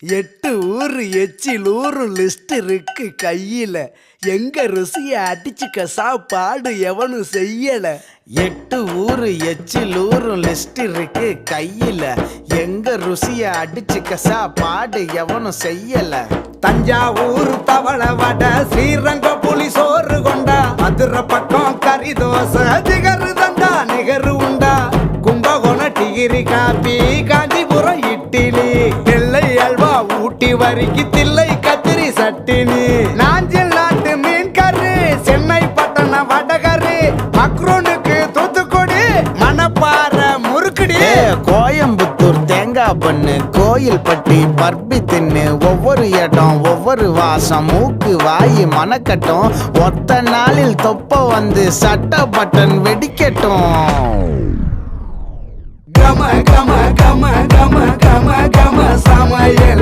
8 ஊரு எச்சிலூரு லிஸ்ட் இருக்கு கையில. எங்க ருசிய அடிச்சுக்க சாப்பாடு எவனும் செய்யல. 8 ஊரு எச்சிலூரு லிஸ்ட் இருக்கு கையில. எங்க ருசிய அடிச்சுக்க சாப்பாடு எவனும் செய்யல. தஞ்சாவூர் தவளை வடை, ஸ்ரீரங்கம் புளி சோறு கொண்டா, மதுரை பக்கம் கறி தோசை, திகரு தந்தா நிகரு உண்டா, கும்பகோணம் டிகிரி காப்பி, காஞ்சிபுரம் இட்லி, நெல்லை அல்வா ஊட்டி வரிக்கு தில்லை கத்திரி சட்டினி, நாஞ்சில் நாட்டு மீன் கறி, சென்னை பட்டண வடகறி, மக்ரூனுக்கு தூத்துக்குடி, மணப்பாறை முறுக்குடி, கோயம்புத்தூர் தேங்காய் பண்ணு, கோயில் பட்டி பர்பி தின்னு, ஒவ்வொரு இடம் ஒவ்வொரு வாசம், மூக்கு வாயி மணக்கட்டும், ஒத்த நாளில் தொப்ப வந்து சட்ட பட்டன் வெடிக்கட்டும். கம கம கம கம கம கம சமையல்